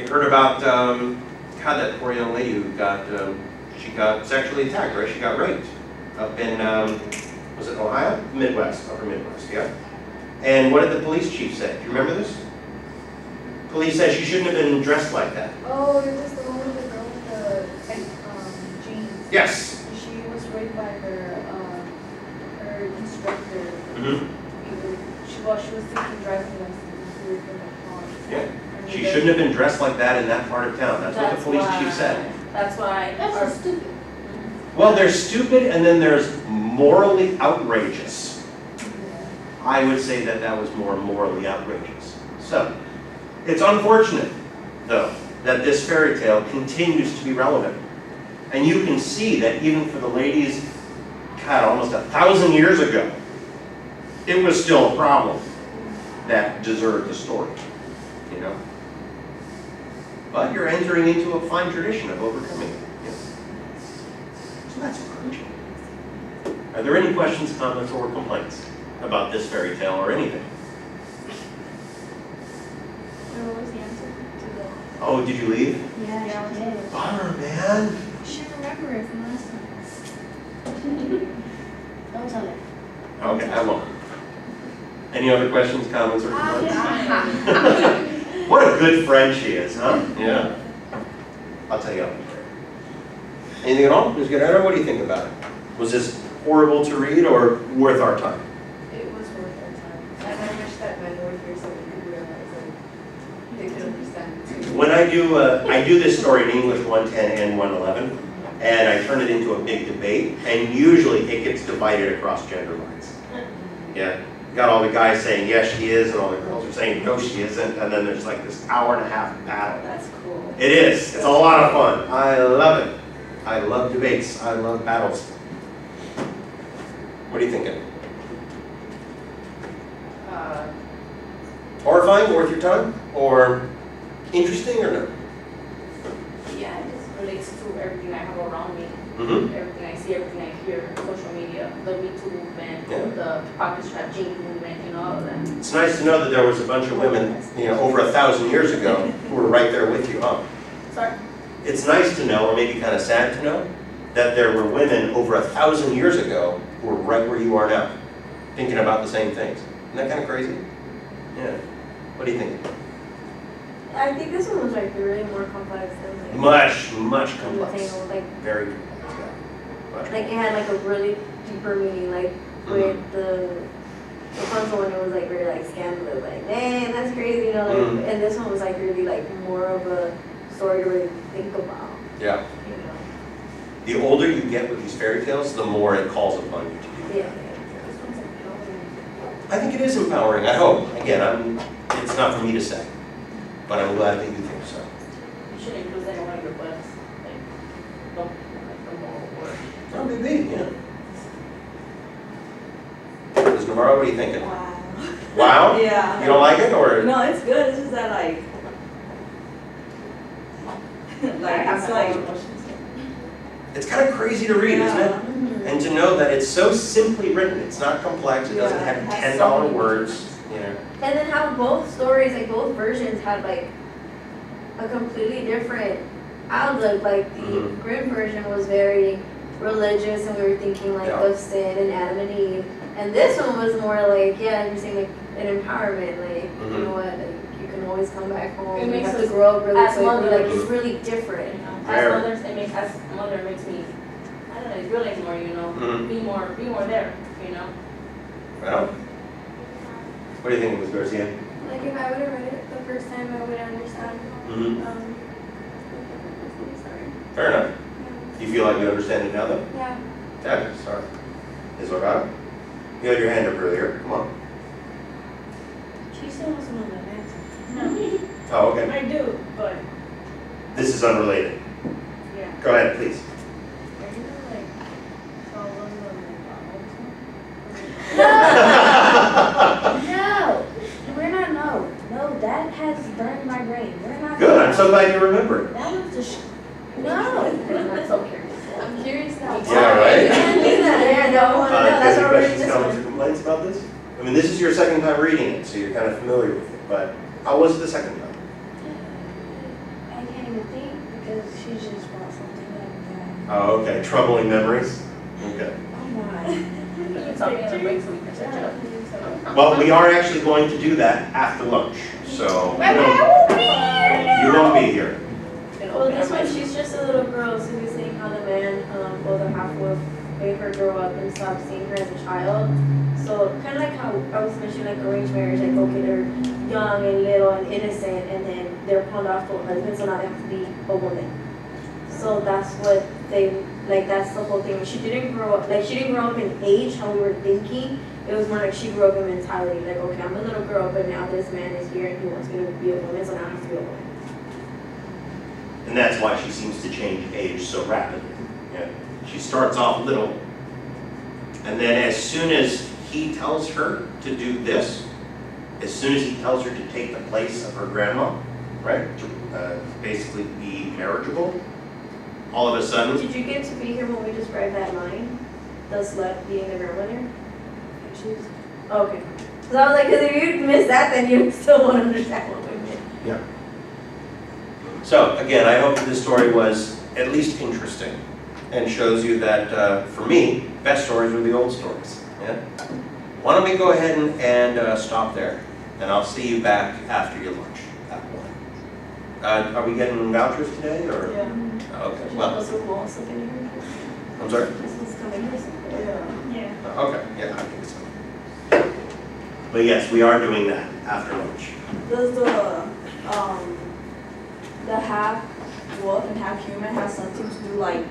You heard about that poor young lady who got she got sexually attacked, right? She got raped up in was it Ohio? Midwest, upper Midwest, yeah. And what did the police chief say? Do you remember this? Police said she shouldn't have been dressed like that. Oh, it was the one with the girl with the jeans. Yes. She was raped by her her instructor. She was taking driving lessons with her car. Yeah. She shouldn't have been dressed like that in that part of town. That's what the police chief said. That's why. That's so stupid. Well, there's stupid and then there's morally outrageous. I would say that that was more morally outrageous. So, it's unfortunate, though, that this fairy tale continues to be relevant. And you can see that even for the ladies, God, almost 1,000 years ago, it was still a problem that deserved the story, you know? But you're entering into a fine tradition of overcoming it. Yeah. So that's encouraging. Are there any questions, comments, or complaints about this fairy tale or anything? What was the answer to the... Oh, did you leave? Yeah, she did. Bummer, man. I should remember it from last time. Don't tell her. Okay, I won't. Any other questions, comments, or complaints? What a good friend she is, huh? Yeah. I'll tell you after. Anything at all? Ms. Guerrero, what do you think about it? Was this horrible to read or worth our time? It was worth our time. And I wish that men were here so we could realize that they could understand too. When I do this story in English 110 and 111, and I turn it into a big debate, and usually it gets divided across gender lines. Yeah. Got all the guys saying yes she is, and all the girls are saying no she isn't, and then there's like this hour-and-a-half battle. That's cool. It is. It's a lot of fun. I love it. I love debates. I love battles. What are you thinking? Horrifying, worth your time, or interesting, or no? Yeah, it just relates to everything I have around me. Mm-hmm. Everything I see, everything I hear, social media, the Me Too movement, Yeah. the pocket strap jean movement, all of that. It's nice to know that there was a bunch of women, over 1,000 years ago who were right there with you, huh? Sorry? It's nice to know, or maybe kind of sad to know, that there were women over 1,000 years ago who were right where you are now, thinking about the same things. Isn't that kind of crazy? Yeah. What do you think? I think this one was like really more complex than like Much complex. Tangle, like Very complex, yeah. Much it had like a really deeper meaning, like with the Rapunzel one, it was like very like scandalous, like man that's crazy, and this one was like really like more of a story to really think about. Yeah. You know. The older you get with these fairy tales, the more it calls upon you to do. Yeah. I think it is empowering, I hope. Again, it's not for me to say, but I'm glad that you think so. You shouldn't include that in one of your books. Like, don't, like, the moral word. Oh, maybe, yeah. Ms. Navarro, what are you thinking? Wow. Wow? Yeah. You don't like it, or? No, it's good. It's just that like it's like It's kind of crazy to read, isn't it? Mhm. And to know that it's so simply written. It's not complex. It doesn't Yeah, have it has $10 so many words. You know. And then how both stories, like both versions, had like a completely different outlook. Like the Mhm. Grimm version was very religious, and we were thinking like Yeah. of sin and Adam and Eve. And this one was more like, yeah, you're saying like an empowerment, like you Mhm. know what, like you can always come back home. It You makes have to us grow up really as quickly. Like mothers. it's really different. You know, Very. as mothers, as a mother, it makes me, I don't know, realize more, Mhm. be more there, Well, what do you think, Ms. Garcia? Like if I would have read it the first time, I would understand. Mm-hmm. Sorry. Fair enough. Do you feel like you understand it now, though? Yeah. Fabulous. Sorry. Ms. Orgado? You had your hand up earlier. Come on. she still wants to know the answer. Oh, okay. I do, but This is unrelated. yeah. Go ahead, please. Are you gonna like follow the No, we're not. No, that has burned my brain. We're not. Good. I'm so glad you remember it. That was just no. I'm so curious. I'm curious now. Yeah, right? You can't do that. Yeah, no one. That's Any already questions, this comments, one. or complaints about this? I mean, this is your second time reading it, so you're kind of familiar with it. But how was it the second time? She just brought something up. Oh, okay, troubling memories? Okay. Oh my. You can tell me in the break so we can search it up. Well, we are actually going to do that after lunch, so you won't be here. Well, this one, she's just a little girl, so he's saying how the man, well, the half-wolf made her grow up and stop seeing her as a child. So kind of like how I was mentioning, like arranged marriage, like okay, they're young and little and innocent, and then they're pawned off to a husband, so now they have to be a woman. So that's what they, like that's the whole thing. She didn't grow up, like she didn't grow up in age, how we were thinking. It was more like she grew up in mentality, like okay, I'm a little girl, but now this man is here and he wants me to be a woman, so now I have to be a woman. And that's why she seems to change age so rapidly. Yeah. She starts off little, and then as soon as he tells her to do this, as soon as he tells her to take the place of her grandma, right, to basically be marriageable, all of a sudden, Did you get to be here when we described that line? The slut being the grandmother? Okay. So I was like, because if you missed that, then you still won't understand what we meant. yeah. So again, I hope this story was at least interesting and shows you that, for me, best stories are the old stories. Yeah? Why don't we go ahead and stop there, and I'll see you back after your lunch at 1. Are we getting vouchers today, or? Yeah. Okay, well, Also, who also can hear? I'm sorry? This one's coming here. Yeah. Okay, yeah, I think so. But yes, we are doing that after lunch. Does the half wolf and half human have something to do like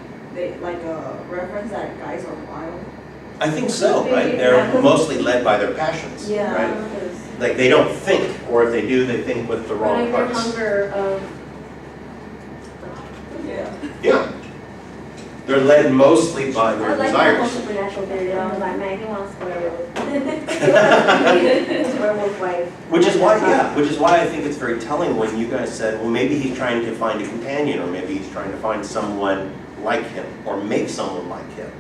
a reference that guys are wild? I think so, right? They're mostly led by their passions, right? Like they don't think, or if they do, they think with the wrong Like their parts. hunger, Yeah. Yeah. They're led mostly by I their like the whole desires. supernatural theory. I was like, man, he wants whatever. His werewolf wife. Which is why I think it's very telling when you guys said, well, maybe he's trying to find a companion, or maybe he's trying to find someone like him, or make someone like him.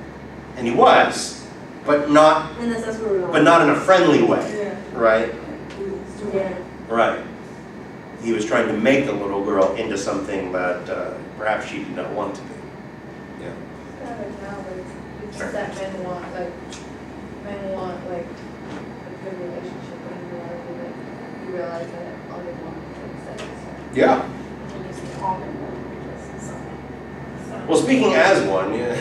And he was, but not And that's where we're going. in a friendly way, Yeah. right? Yeah. Right. He was trying to make the little girl into something that perhaps she did not want to be. Yeah. Kind of now, but it's just that men want like a good relationship, and you realize that all they want is sex. Yeah. And you see all men want is something. Well, speaking as one, yeah.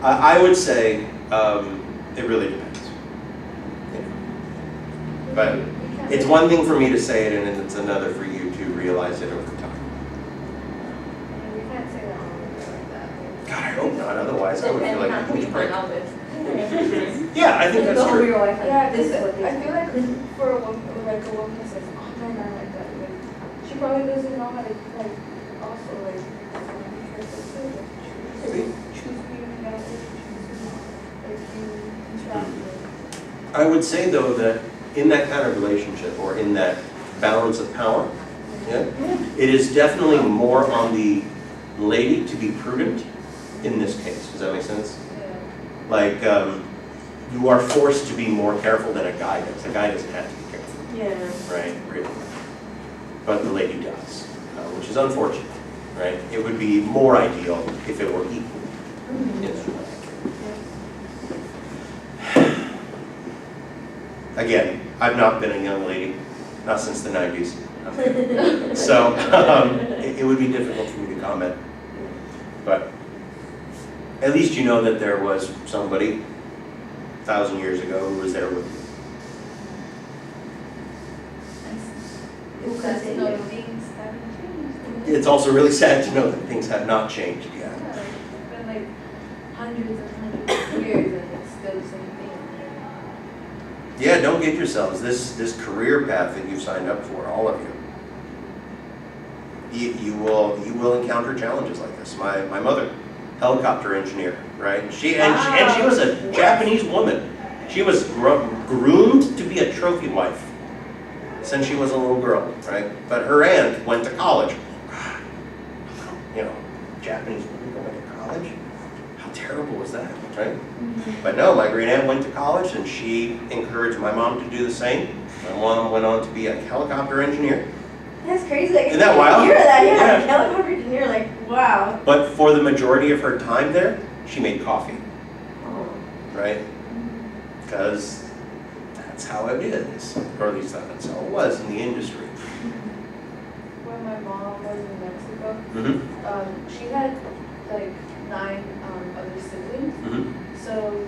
I would say it really depends. Yeah. But it's one thing for me to say it, and it's another for you to realize it over time. We can't say that all like that. God, I hope not. Otherwise, I would feel like a who huge you break. hang out with. Yeah, I think that's Go over true. your wife. Yeah, This this is what they I feel like for a woman that says, oh, men are like that, like, she probably doesn't know how to, like, also, like, See? choose who you hang out with, choose who, like, you interact with. I would say, though, that in that kind of relationship, or in that balance of power, yeah, it is definitely more on the lady to be prudent in this case. Does that make sense? Yeah. Like, you are forced to be more careful than a guy does. A guy doesn't have to be careful, Yeah. right? Really. But the lady does, which is unfortunate, right? It would be more ideal if it were equal. Yes. Again, I've not been a young lady, not since the 90s. So it would be difficult for me to comment. But at least you know that there was somebody 1,000 years ago who was there with you. It's sad to know things haven't changed. It's also really sad to know that things have not changed yet. Yeah, like, it's been like hundreds and hundreds of years, and it's still the same thing. Yeah, don't kid yourselves. This career path that you've signed up for, all of you will encounter challenges like this. My mother, helicopter engineer, right? She was a Japanese woman. She was groomed to be a trophy wife since she was a little girl, right? But her aunt went to college. You know, Japanese woman going to college? How terrible was that, right? But no, my great aunt went to college, and she encouraged my mom to do the same. My mom went on to be a helicopter engineer, That's crazy. Like, Isn't that wild? You're that, yeah. Yeah. Like, helicopter, and you're like, wow. But for the majority of her time there, she made coffee, Oh. right? Because that's how it is, or at least that's how it was in the industry. When my mom was in Mexico, Mm-hmm. she had like 9 other siblings. Mm-hmm. So,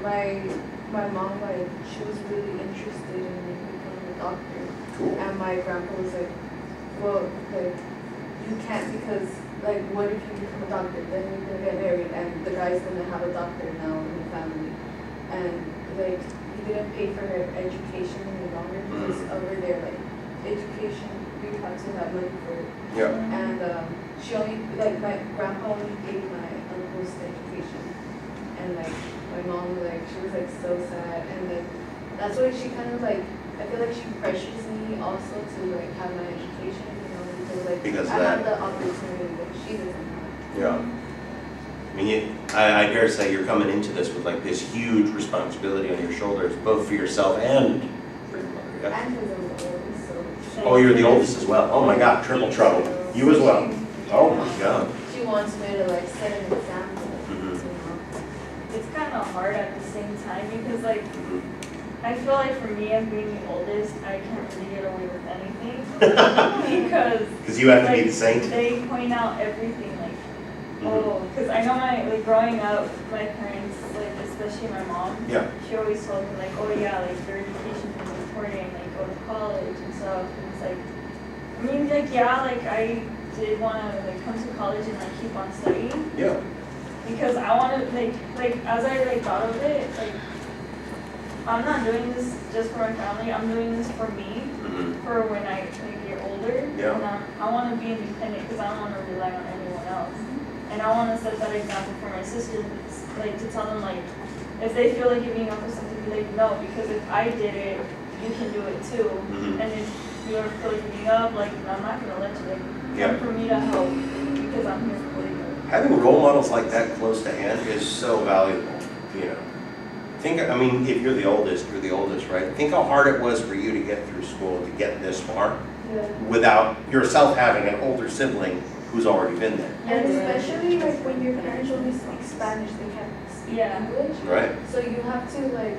my mom, like, she was really interested in becoming a doctor. Cool. And my grandpa was like, well, like, you can't because, like, what if you become a doctor? Then you're gonna get married and the guy's gonna have a doctor now in the family. And, like, he didn't pay for her education any longer because over there, like, education, you have to have money for it. Yeah. And she only, like, my grandpa only paid my uncle's education. And, like, my mom, like, she was, like, so sad. And, like, that's why she kind of, like, I feel like she pressures me also to, like, have my education, you know, because, like, Because of I have that. the opportunity that she doesn't have. Yeah. I mean, I dare say you're coming into this with like this huge responsibility on your shoulders, both for yourself and for your mother. Yeah? And because I'm the oldest, so. Oh, you're the oldest as well. Oh my God, triple trouble. You as well. Oh my God. She wants me to, like, set an example, Mhm. you know. It's kind of hard at the same time because like Mhm. I feel like for me as being the oldest, I can't really get away with anything because Because you have to be like, the saint. they point out everything like Mhm. oh, because I know like growing up, my parents, like especially my mom, Yeah. she always told me like, oh yeah, like your education is important, like go to college and stuff. And it's like, I mean, like yeah, like I did want to like come to college and like keep on studying Yeah. because I want to like as I like thought of it, like I'm not doing this just for my family. I'm doing this for me, Mhm. for when I like, get older. Yeah. And I want to be independent because I don't want to rely on anyone else. And I want to set that example for my sisters, like to tell them like, if they feel like giving up or something, be like, no, because if I did it, you can do it too. Mhm. And if you ever feel like giving up, like I'm not gonna let you. Like, Yeah. come for me to help because I'm here for you. Having role models like that close to hand is so valuable, you know. I mean, if you're the oldest, right? Think how hard it was for you to get through school, to get this far, Yeah. without yourself having an older sibling who's already been there, And especially, like, when your parents only speak Spanish, they can't speak Yeah. English. right? So you have to, like,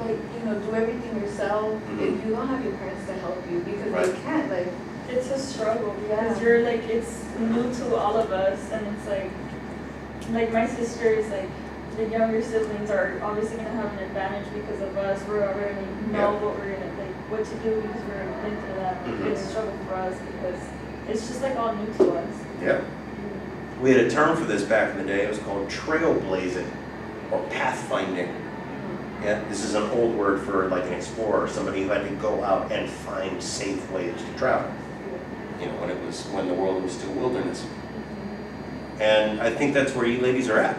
you know, do everything yourself. Mhm. If you don't have your parents to help you because Right. they can't, like, It's a struggle because Yeah. you're like it's new to all of us, and it's like my sisters, like the younger siblings are obviously gonna have an advantage because of us. We're already know Yeah. what we're gonna like what to do because we're been through that. Mhm. It's a struggle for us because it's just like all new to us. Yeah. We had a term for this back in the day. It was called trailblazing or pathfinding. Yeah, this is an old word for like an explorer, somebody who had to go out and find safe ways to travel. You know, when the world was still wilderness. And I think that's where you ladies are at,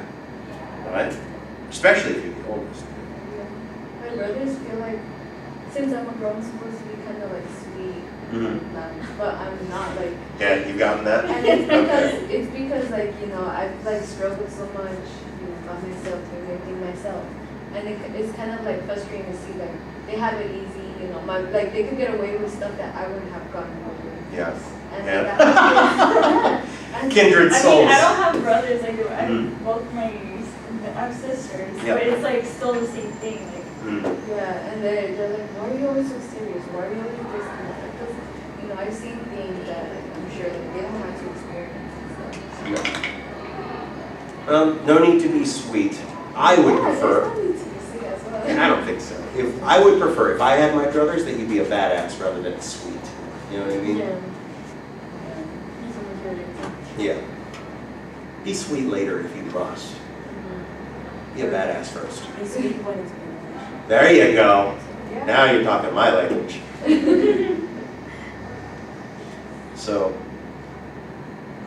right? Especially if you're the oldest. my brothers feel like, since I'm a girl, I'm supposed to be kind of, like, sweet, Mhm. but I'm not, like, Yeah, you've gotten that? and it's because, like, you know, I've, like, struggled so much, you know, by myself, doing everything myself. And it's kind of, like, frustrating to see, like, they have it easy, you know, like, they could get away with stuff that I wouldn't have gotten away with. Yeah. And Yeah. like, that and Kindred I mean, souls. I don't have brothers. I Mhm. both my I have sisters, Yeah. but it's like still the same thing. Like, Mm. Yeah, and they're like, why are you always so serious? Why are you always this and that? Because, you know, I've seen things that, like, I'm sure that they don't have to experience and stuff. No need to be sweet. I would Yeah, prefer. there's no need to be sweet as well. I don't think so. If I would prefer, if I had my brothers, that you'd be a badass rather than sweet. You know what I mean? Yeah. Be sweet later if you must. Be a badass first. It's sweet when it's been. There you go. Yeah. Now you're talking my language. So,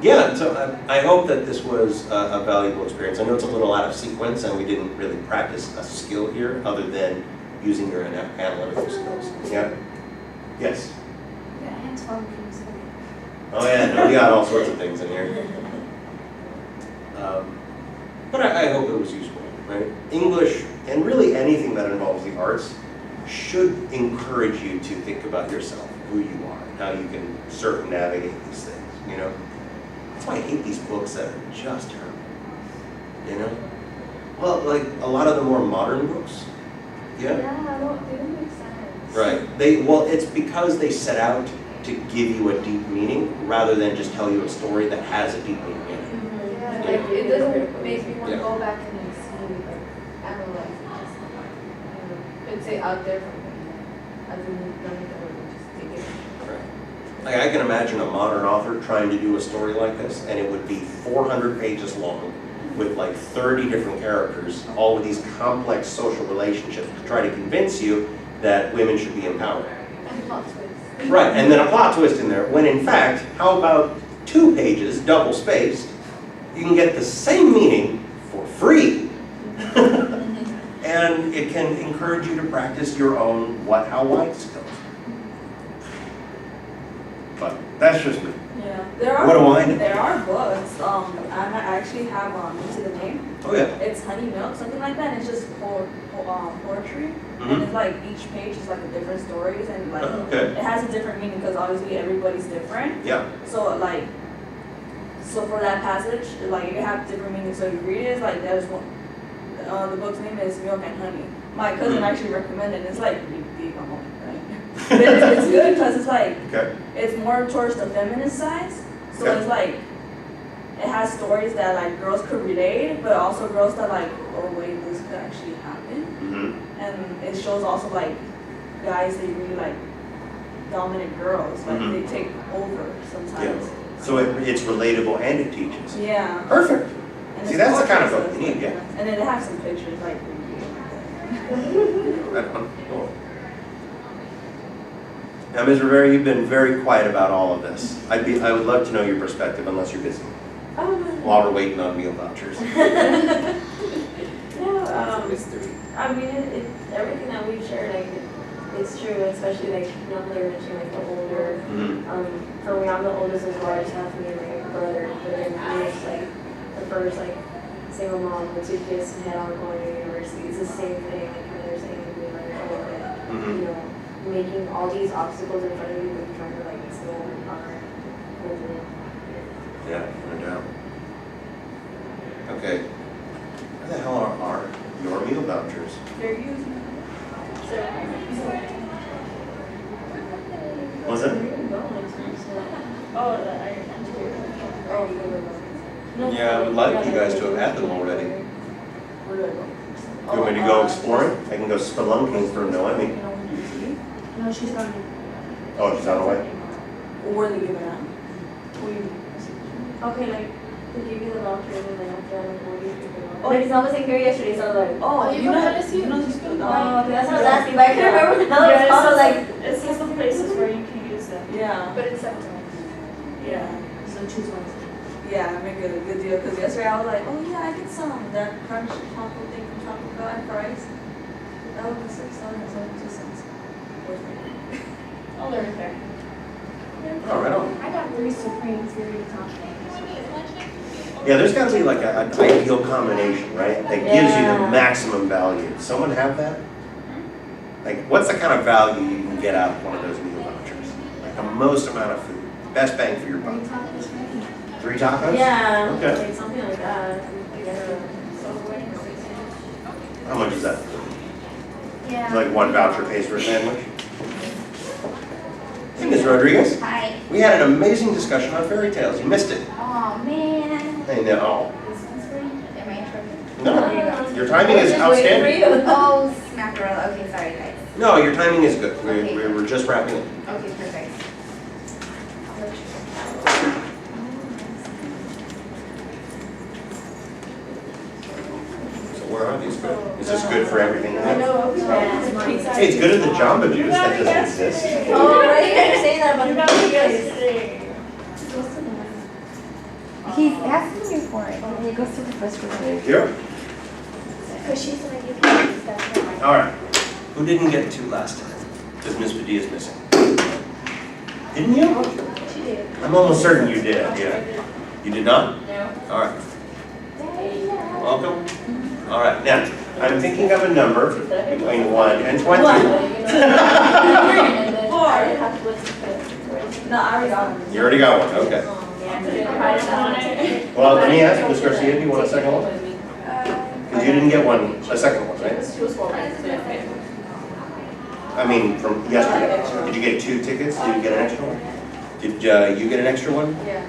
yeah, so I hope that this was a valuable experience. I know it's a little out of sequence and we didn't really practice a skill here other than using your analytical skills. Yeah? Yes? Yeah, hands from things. Oh yeah, no, we got all sorts of things in here. But I hope it was useful, right? English, and really anything that involves the arts, should encourage you to think about yourself who you are and how you can circumnavigate these things, you know? That's why I hate these books that are just her, you know? Well, like a lot of the more modern books, yeah? Yeah, they don't make sense. Right. Well, it's because they set out to give you a deep meaning rather than just tell you a story that has a deep meaning in it. Yeah, like it doesn't make me want to Yeah. go back and like see, like analyze it. Just, it's say out there from as in none of the word, just take it. Right. Like I can imagine a modern author trying to do a story like this, and it would be 400 pages long with like 30 different characters, all with these complex social relationships to try to convince you that women should be empowered. And plot twist. Right, and then a plot twist in there, when in fact, how about 2 pages, double spaced, you can get the same meaning for free. And it can encourage you to practice your own what, how, why skills. But that's just me. Yeah, there are. What do I know? There are books. I actually have to the name. Oh yeah. It's Honey Milk, something like that. And it's just poetry, Mhm. and it's like each page is like a different stories, and like Oh, okay. it has a different meaning because obviously everybody's different. Yeah. So like, so for that passage, like it have different meanings. So you read it, it's like there's one. The book's name is Milk and Honey. My cousin Mm. actually recommended it. It's like pretty deep, I'm like, right? But it's good because it's like Okay. it's more towards the feminist side. So Okay. it's like it has stories that like girls could relate, but also girls that like, oh wait, this could actually happen. Mm-hmm. And it shows also like guys they really like dominant girls, like Mhm. they take over sometimes. So it's relatable and it teaches. Yeah. Perfect. And See, it's that's the kind of poetry, book so you it's need, like- yeah. And then they have some pictures like. Cool. Now, Ms. Rivera, you've been very quiet about all of this. I would love to know your perspective, unless you're busy, while we're waiting on meal vouchers. No, I mean, everything that we've shared, like, it's true, especially like, you know, they were mentioning like the older, Mhm. for me, I'm the oldest as well, I just have me and my brother, but then he was like the first like single mom with 2 kids and head on going to university. It's the same thing, like kind of they're saying, we like, oh, that, Mhm. you know, making all these obstacles in front of you, but you're trying to like still overcome it. Yeah, no doubt. Okay. Where the hell are your meal vouchers? They're using. What's that? Oh, the iron. Yeah, I would like you guys to have had them already. Where do I go? You want me to go exploring? I can go spelunking for Noemi. No, she's gone. Oh, she's on the way? Or they give it out. Okay, like, to give you the voucher and then after I'm like, what do you think about? Oh, Like, someone was in here yesterday, so I was like, Oh, you you know know, how to see it? you know this good. oh, okay, that's what I was asking, but I couldn't remember what the hell it was called, like, It says the places where you can use them. Yeah, But it's separate. yeah. so choose one. Yeah, I make a good deal because yesterday I was like, oh yeah, I get some that crunch taco thing from Taco Bell and fries. That was $6.72. Oh, they're there. Oh, right on. I got 3 Supreme Series toppings. Yeah, there's got to be like an ideal combination, right? That gives you the Yeah. maximum value. Does someone have that? Like, what's the kind of value you can get out of one of those meal vouchers? Like the most amount of food, best bang for your buck. 3 tacos, right? 3 tacos? Yeah, Okay. like something like that. How much is that? Yeah. Like 1 voucher pays for a sandwich? Hey, Ms. Rodriguez. Hi. We had an amazing discussion on fairy tales. You missed it. Oh, man. I know. This one's for you. Am I interrupting? No, There you go. your timing is outstanding. Oh, smackerel. Okay, sorry, guys. No, your timing is good. Okay. We're just wrapping up. Okay, perfect. So where are these good? Is this good for everything? I know. Hey, it's good in the Jamba Juice. That doesn't exist. Oh, right, you're saying that about You the got it places. yesterday. He's asking you for it, and he goes to the first room. Thank you. Because she's like, you can't use that for my. All right. Who didn't get 2 last time? Because Ms. Padilla's missing. Didn't you? She did. I'm almost certain you did, yeah. You did not? No. All right. Welcome. All right, now, I'm thinking of a number between 1 and 20. And then I have to No, I already got one. You already got one, okay. I didn't want it. Well, let me ask, Ms. Garcia, do you want a second one? Because you didn't get one, a second one, right? She was 4 minutes. I mean, from yesterday. Did you get 2 tickets? Did you get an extra one? Did you get an extra one? Yeah.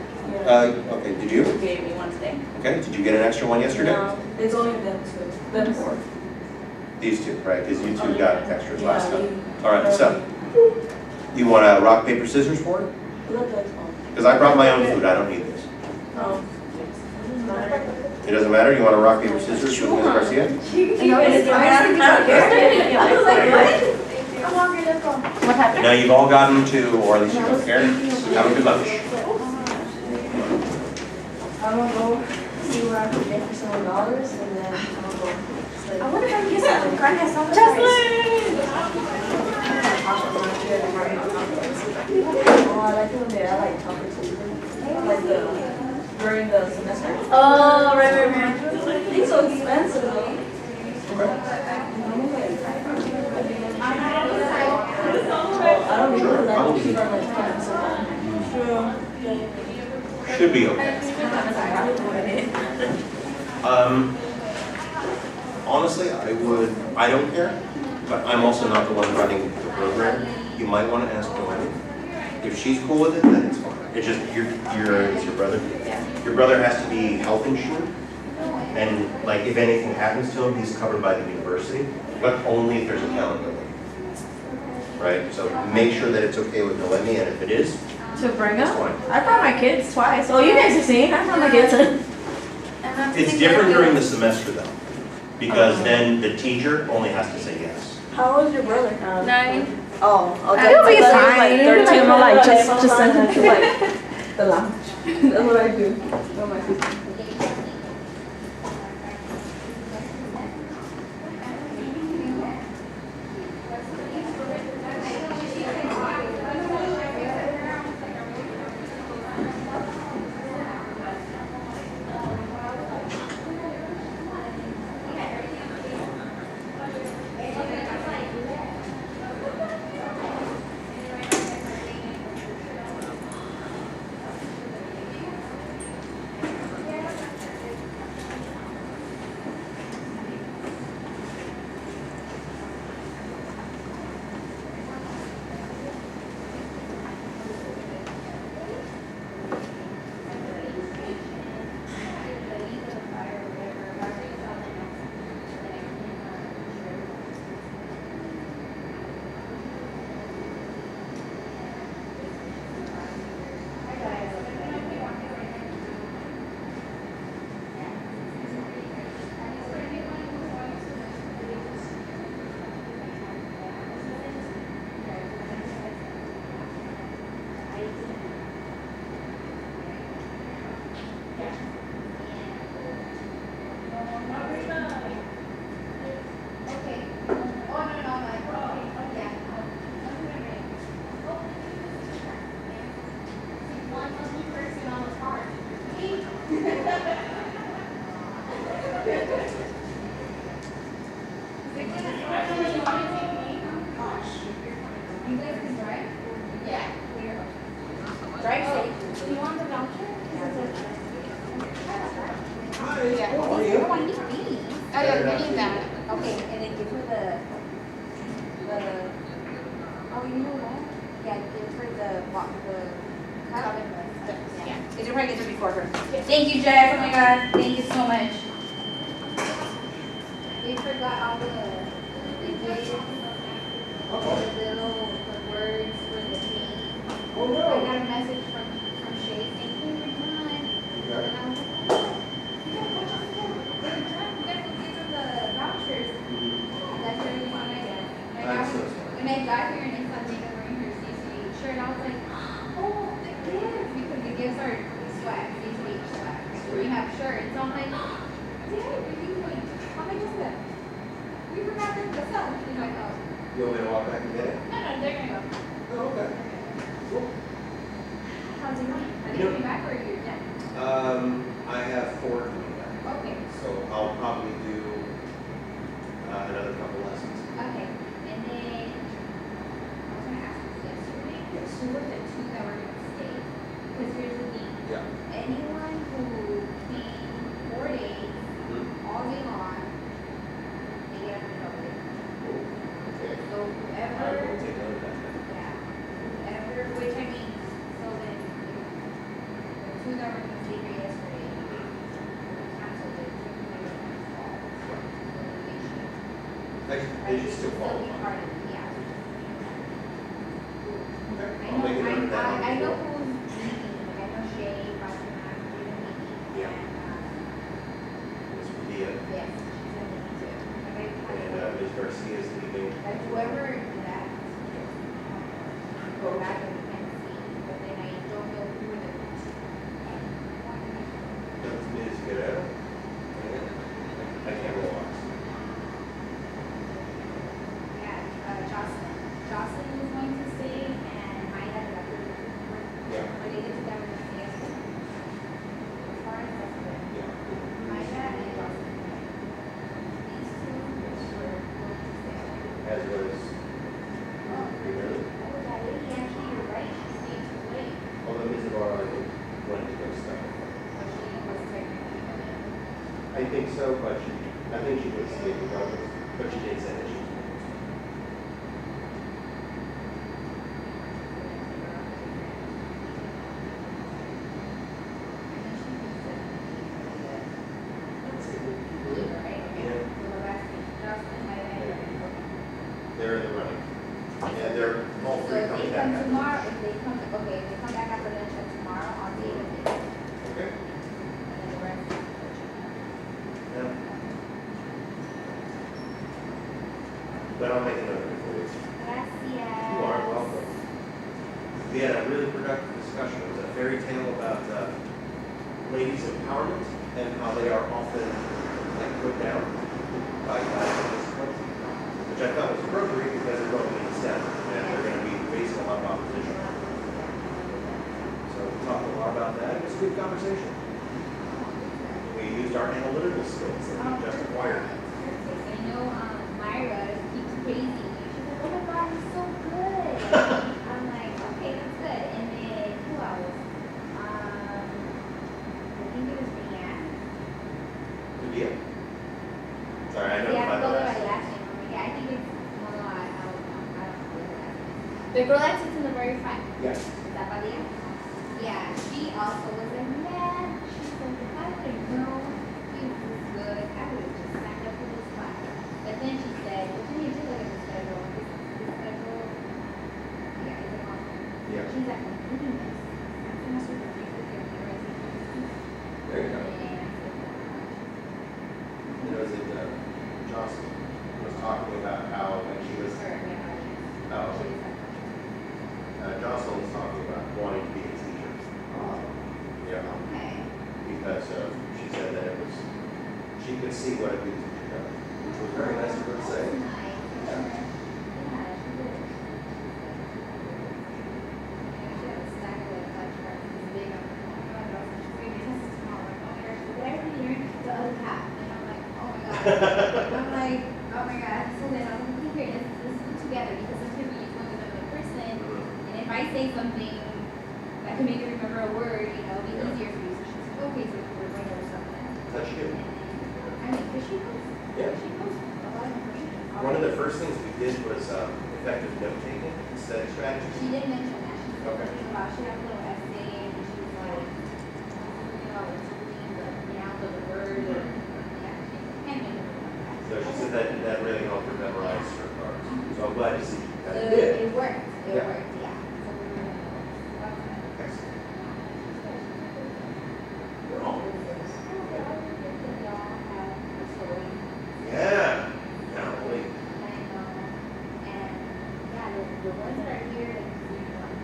Okay, did you? Gave me one today. Okay, did you get an extra one yesterday? No, it's only them 2, them 4. These 2, right, because you 2 got extras last time. All right, so, you want to rock, paper, scissors for it? Because I brought my own food, I don't need this. Oh. It doesn't matter, you want to rock, paper, scissors with Ms. Garcia? What happened? Now you've all gotten to, or at least you don't care, have a good lunch. I'm gonna go see what I can get for some dollars and then I'm gonna go study. I wonder if I can get some carne asada. Oh, I like it when they, I like chocolate chip. Like during the semester. Oh, right. It's so expensive though. I don't really like cheaper like expensive. True. Should be okay. Honestly, I don't care, but I'm also not the one running the program. You might want to ask Joanne. If she's cool with it, then it's fine. It's just, it's your brother. Yeah. Your brother has to be health insured, and like if anything happens to him, he's covered by the university, but only if there's accountability. Right, so make sure that it's okay with Noemi, and if it is, To bring it's up? fine. I brought my kids twice. Oh, you guys have seen. I brought my kids. It's different during the semester though, because then the teacher only has to say yes. How old is your brother? 9. Oh, okay. It'll be I thought fine. he was like 13. I'm like, just send him to like. like the lounge. That's what I do. With my sister. Thank you, Jess. Oh my God, thank you so much. We forgot all the images, the little words for the name. Oh no. I got a message from Shay saying, "Hey, we're done." Okay. And I was like, "Oh, you guys will give them the vouchers." That's really fun, I guess. When I got here and I saw Jacob wearing her CCH shirt, I was like, "Oh, the gifts!" Because the gifts are swag, CCH swag. We have shirts. So I'm like, "Dad, how much is that?" We forgot them the stuff. She's like, "Oh." You want me to walk back and get it? No, they're gonna go. Oh, okay. Cool. How's it going? Are they Yep. coming back or are you done? I have 4 coming back, Okay. so I'll probably do another couple lessons. Okay. And then I was gonna ask you yesterday. Yes. Who were the 2 that were gonna knew that we're gonna stay here yesterday. Canceled it. They should still Still be qualify. part of it, yeah. Okay, I I'll make a note of that. I know who's leaving, like I know Shay, Fatima, Yeah. and, Ms. Padilla yes, she's gonna leave too. Like I and Ms. Garcia is leaving. like whoever that, go back and see, but then I don't know who the. That's Ms. Guerrero. I can't roll eyes. Yeah, Jocelyn. Jocelyn was going to stay and Maya got her work. Yeah. But they did together with me yesterday. As far as that's good. Yeah. Maya and Jocelyn. These two were going to stay. As was Oh, Guerrero. oh, that lady, actually, you're right, she stayed too late. Although Ms. Ibarra, I think, wanted to go stuff. But she was technically I think so, but I think she would stay regardless, but she did say that she was. They're in the running. And they're all So three if coming they back. come after. tomorrow, if they come back after lunch and tomorrow, I'll take them. Okay. And then the rest. Yeah. But I'll make a note of it for you. Gracias. You are welcome. We had a really productive discussion. It was a fairy tale about ladies' empowerment and how they are often like put down by participants, which I thought was appropriate because they're going to STEM and they're going to be facing a lot of opposition. So we talked a lot about that. It was a good conversation. We used our analytical skills that we just acquired. I know Myra keeps praising you. She's like, oh my God, you're so good. I'm like, okay, that's good. And then who else? I think it was Leanne. Good deal. Sorry, I know Yeah, about the go by last. last name. I'm like, yeah, I think it's, well, no, I don't know. I don't know the last name. The girl that sits in the very front. Yes. Is that Padilla? Yeah, she also was like, man, she's like, if I would have known he was this good, I would have just signed up for this class. But then she said, well, then you did look at the schedule. This schedule, yeah, it's a conflict. Yeah. She's like, I'm doing this. I'm going to start to take with your orientation. There you go. And I said, You know, is it Johnson was talking about how when she was, her, yeah, oh, she was like, Jocelyn was talking about wanting to be a teacher. Yeah, okay. because she said that it was, she could see what a good teacher does, which was very nice of her to say. That's nice. Yeah. Yeah, she did. Yeah, she had a stack of like lunch cards, this big, I'm like, oh my God, girl, she's gonna be tested tomorrow. I'm like, oh my gosh, did I already learn the other half? And I'm like, oh my God. I'm like, oh my God. So then I was like, okay, here, let's do it together because sometimes when you go with another person, and if I say something that can make you remember a word, you know, it'll be Yeah. easier for you. So she's like, okay, so we're going over something. That's And good. then, I mean, because she knows. Yeah. She knows a lot of information. One of the first things we did was effective note taking instead of strategy. She did mention that. She said Okay. something about, she had a little essay and she was like, you know, it's reading the nouns of the word and, yeah, she kind of made it. So she said that that really helped her memorize her cards. So I'm glad to see that it So did. it worked, it Yeah. worked, yeah. So we were gonna go. Okay. Excellent. Yeah. Can't wait. The ones that are here, like,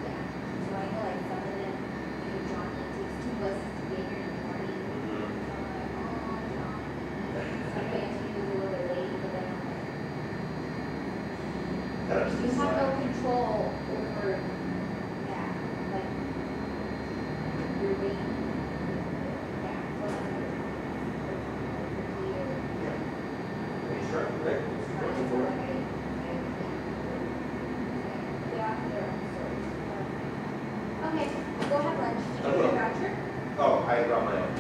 yeah, so I know like some of them, you know, Johnny takes 2 buses to get here in the morning. Mhm. So I'm like, oh, Johnny. Sometimes he was a little bit late, but then I'm like, That was you just, have no control over that, like, your weight. Yeah, so I'm like, yeah. Thanks, Chuck. Right? Looking forward. Okay, go have lunch. Did I you will. get a voucher? Oh, I brought my own.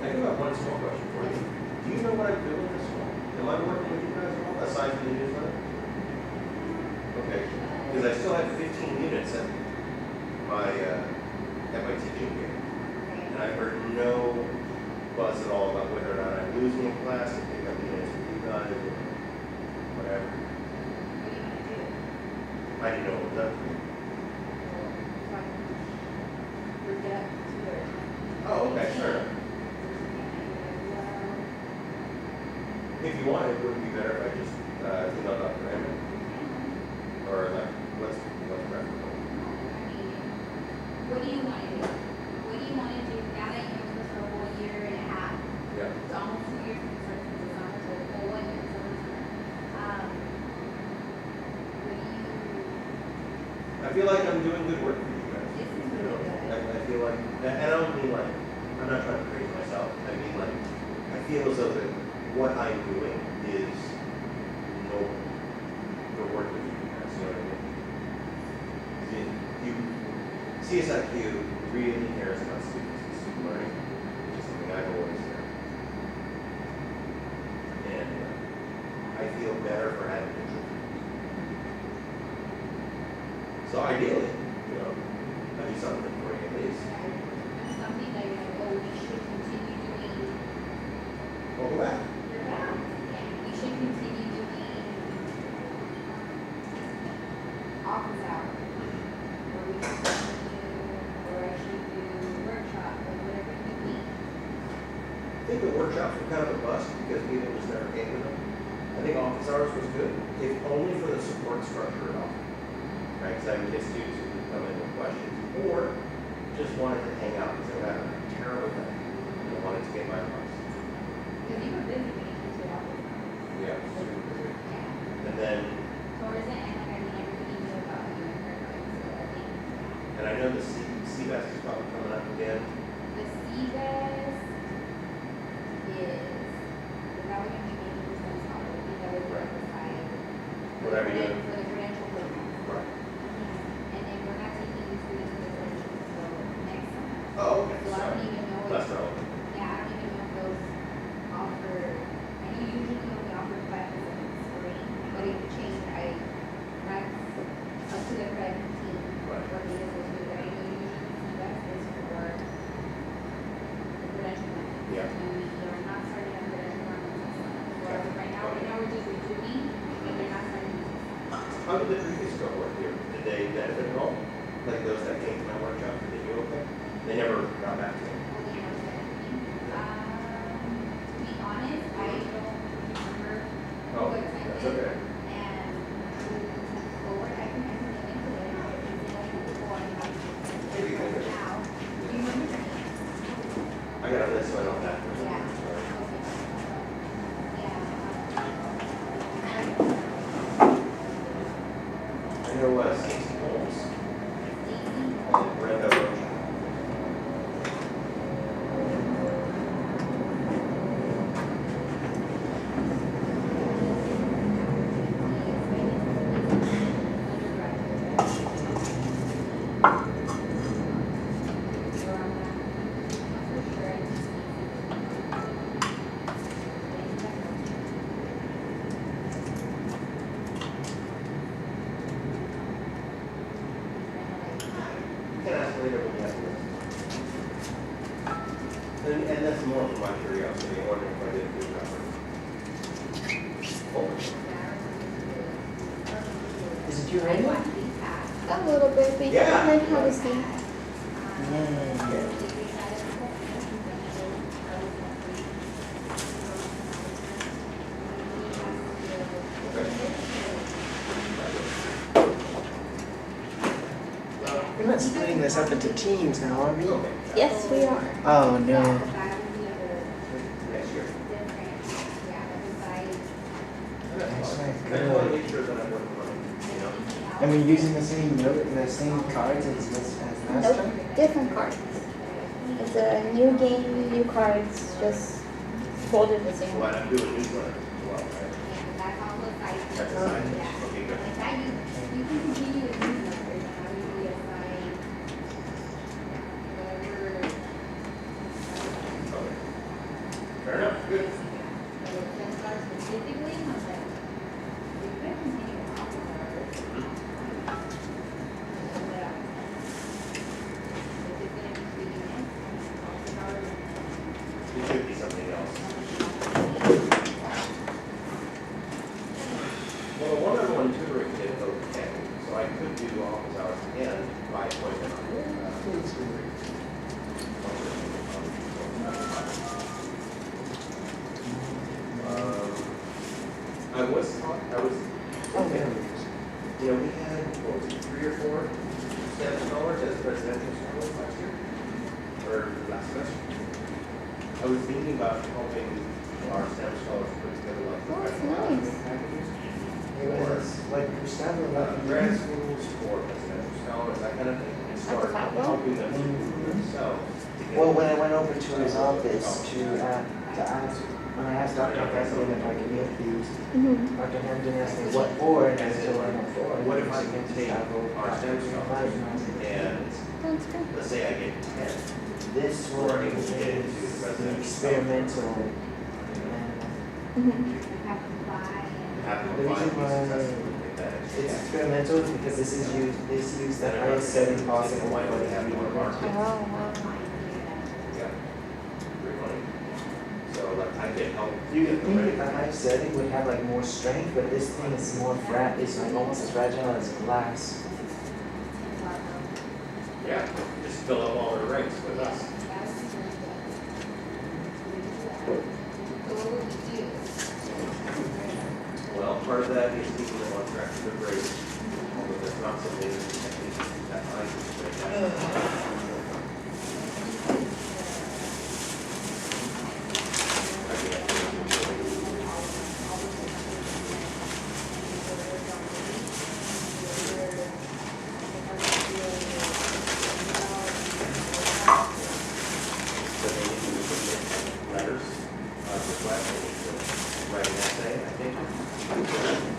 I I do have one small question for you. Do you know what I'm doing this fall? Am I working with you guys at all, aside from the newsletter? Okay, because I still have 15 units and at my teaching here. And I've heard no buzz at all about whether or not I'm losing a class, if they got the answer to you guys, or whatever. What do you want to do? I didn't know what was up for you. Forget to learn. Oh, okay, fair enough. If you want, it would be better if I just emailed Dr. Raymond. Or like, what's preferable? What do you want to do? What do you want to do now that you've been for a whole year and a half? Yeah. It's almost 2 years since it's almost a whole 1 year since what do you? I feel like I'm doing good work for you guys. This is You know, really good. I feel like, and I don't mean like, I'm not trying to praise myself. I mean like, I feel as though that what I'm doing is noble for working with you guys. You know what I mean? CSIQ really cares about students and student learning, which is something I've always done. And I feel better for having contributed. So ideally, you know, I do something for you at least. Something that you're like, oh, we should continue doing. Well, go back. We should continue doing office hours. Or we should continue, or I should do workshop, or whatever you think. I think the workshops were kind of a bust because people just never came to them. I think office hours was good, if only for the support structure at all. Right, because I would get students who would come in with questions, or just wanted to hang out because they were having a terrible day and they wanted to get my advice. Because you were busy when you came to the office hours. Yeah, super busy. Yeah. And then, Towards the end, like, I mean, everybody knew about you and her, so I think, and I know the CBAS is probably coming up again. the CBES is, that would be making percent scholarship, that would be emphasized. What are we doing? For the credential program. Right. And then we're not taking you students to the credential until next summer. Oh, okay, So I don't even know if, that's relevant. yeah, I don't even know if those offer, I know usually only offer 5% spring, but it could change, that's up to the credit team. Right. What it is, what it is. I know usually that is for the credential plan. Yeah. And we are not starting our credential plan until summer. So as of right now we're just reviewing, but they're not starting until summer. How did the previous cohort do? Did they benefit at all? Like those that came to my workshop, did they do okay? They never got back to me. To be honest, I don't remember Oh, what that's time okay. and forward, I can look into it. Maybe you can do it. Now, do you remember your name? I got a list, so I don't have to. Yeah. I know Stacey Holmes and Brenda Rocha. You can ask later when you have the list. And that's more for my curiosity, I wonder if I did a good job. Oh, Is it you ready? A little bit, but you Yeah. can learn how to sing. We're not splitting this up into teams now, are we? okay. Yes, we are. Oh, no. Next year. That's right, I just want to make sure that I'm working on it, you know? And we're using the same note, the same cards as last time? Nope, different cards. It's a new game, new cards, just folded the same Well, way. I'm doing newsletter as well, right? That's a side dish. Okay, good. You can continue with newsletters, and I usually assign whatever. Okay. Fair enough, good. But if that's not specifically, I'm like, we could continue with office hours. office hours and by appointment. I was, you know, we had, what was it, 3 or 4 staff scholars as presidential scholars last year, or last semester. I was thinking about helping our staff scholars put together like Oh, that's professional nice. packages. It was like Gustavo, like Grad schools for presidential scholars, that kind of thing, and start fat roll? helping them to themselves. to get- Well, when I went over to his office to ask, when I asked Dr. Hamden if I could get these, Mm-hmm. Dr. Hamden asked me what for, and I said, well, what for? What if I can take our STEM scholars and That's good. let's say I get 10, This we're one able to get into the is presidential experimental. Mm-hmm. Have to buy and. have them The apply reason and be why successful and take that extra It's step. experimental because this use the highest setting possible Why for do we the have more of our Oh, kids? wow. Yeah. Free money. So like I can help. You get would them think ready. that the high setting would have like more strength, but this thing is more it's like almost as fragile as glass. Yeah, just fill up all their ranks with us. Well, part of that is keeping them on track for their grades, although that's not something that I can So they need to submit letters of request, they need to write an essay, I think.